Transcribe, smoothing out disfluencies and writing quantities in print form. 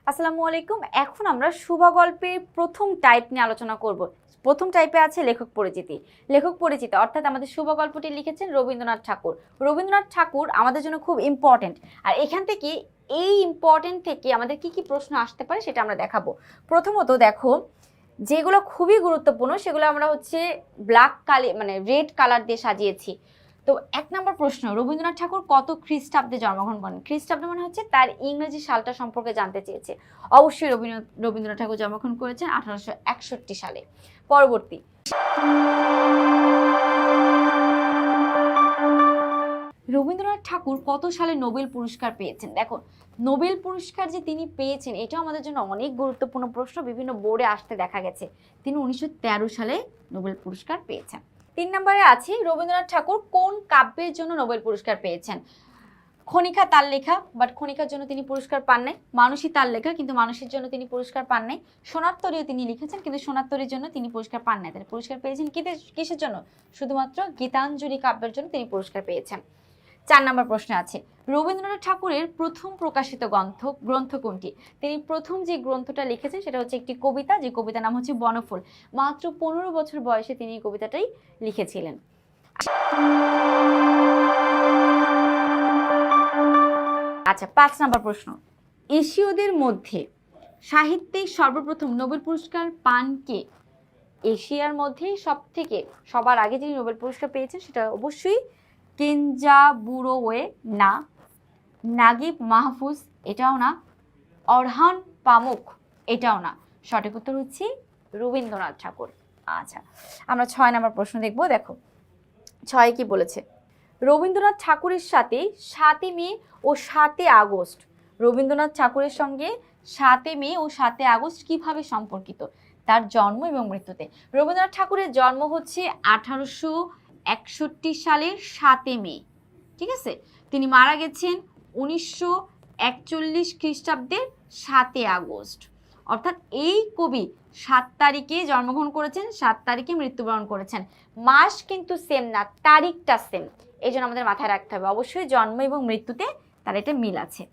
আসসালামু আলাইকুম। এখন আমরা শুভা গল্পের প্রথম টাইপ নিয়ে আলোচনা করব। প্রথম টাইপে আছে লেখক পরিচিতি। লেখক পরিচিতি অর্থাৎ আমাদের শুভা গল্পটি লিখেছেন রবীন্দ্রনাথ ঠাকুর। রবীন্দ্রনাথ ঠাকুর আমাদের জন্য খুব ইম্পর্টেন্ট, আর এখান থেকে এই ইম্পর্টেন্ট থেকে আমাদের কি কি প্রশ্ন আসতে পারে সেটা আমরা দেখাবো। প্রথমত দেখো, যেগুলো খুবই গুরুত্বপূর্ণ সেগুলো আমরা ব্ল্যাক কালি মানে রেড কালার দিয়ে সাজিয়েছি। তো 1 নম্বর প্রশ্ন, রবীন্দ্রনাথ ঠাকুর কত খ্রিস্টাব্দে জন্মগ্রহণ করেন? খ্রিস্টাব্দ মানে তার ইংরেজি সালটা সম্পর্কে জানতে চেয়েছে। অবশ্যই রবীন্দ্রনাথ ঠাকুর জন্মগ্রহণ করেছেন 1861 সালে। পরবর্তী, রবীন্দ্রনাথ ঠাকুর কত সালে নোবেল পুরস্কার পেয়েছেন? দেখো, নোবেল পুরস্কার যে তিনি পেয়েছেন এটাও আমাদের জন্য অনেক গুরুত্বপূর্ণ প্রশ্ন, বিভিন্ন বোর্ডে আসতে দেখা গেছে। তিনি 1913 সালে নোবেল পুরস্কার পেয়েছেন। 3 নম্বরে আছে রবীন্দ্রনাথ ঠাকুর কোন কাব্যের জন্য নোবেল পুরস্কার পেয়েছেন? খনিকা তার লেখা, বাট খনিকার জন্য তিনি পুরস্কার পান নাই। মানুষই তার লেখা, কিন্তু মানুষের জন্য তিনি পুরস্কার পান নাই। সোনার তরীও তিনি লিখেছেন, কিন্তু সোনার তরীর জন্য তিনি পুরস্কার পান নাই। তিনি পুরস্কার পেয়েছেন কিসের জন্য? শুধুমাত্র গীতাঞ্জলি কাব্যের জন্য তিনি পুরস্কার পেয়েছেন। 4 নম্বর প্রশ্ন আছে, রবীন্দ্রনাথ ঠাকুরের প্রথম প্রকাশিত গ্রন্থ কোনটি? তিনি প্রথম যে গ্রন্থটা লিখেছেন সেটা একটি কবিতা, যে কবিতার নাম বনফুল। মাত্র 15 বছর বয়সে তিনি এই কবিতাটাই লিখেছিলেন। আচ্ছা, 5 নম্বর প্রশ্ন, এশীয়দের মধ্যে সাহিত্যে সর্বপ্রথম নোবেল পুরস্কার পান কে? এশিয়ার মধ্যে সবার আগে যিনি নোবেল পুরস্কার পেয়েছেন সেটা অবশ্যই কেঞ্জাবুরোয়ে না, নাগিব মাহফুজ এটাও না, অরহান পামুক এটাও না। সঠিক উত্তর রবীন্দ্রনাথ ঠাকুর। আচ্ছা, আমরা 6 নম্বর প্রশ্ন দেখব। দেখো 6 কি বলেছে, রবীন্দ্রনাথ ঠাকুরের সাথে 7 মে ও 7 আগস্ট, রবীন্দ্রনাথ ঠাকুরের সঙ্গে 7 মে ও 7 আগস্ট কিভাবে সম্পর্কিত? তার জন্ম এবং মৃত্যুতে। রবীন্দ্রনাথ ঠাকুরের জন্ম 1861 সালের 7 মে, ঠিক আছে। তিনি মারা গেছেন 1941 খ্রিস্টাব্দের 7 আগস্ট। অর্থাৎ এই কবি 7 তারিখে জন্মগ্রহণ করেছেন, 7 তারিখে মৃত্যুবরণ করেছেন। মাস কিন্তু সেম না, তারিখটা সেম। এই জন্য আমাদের মাথায় রাখতে হবে অবশ্যই জন্ম এবং মৃত্যুতে তার এটা মিল আছে।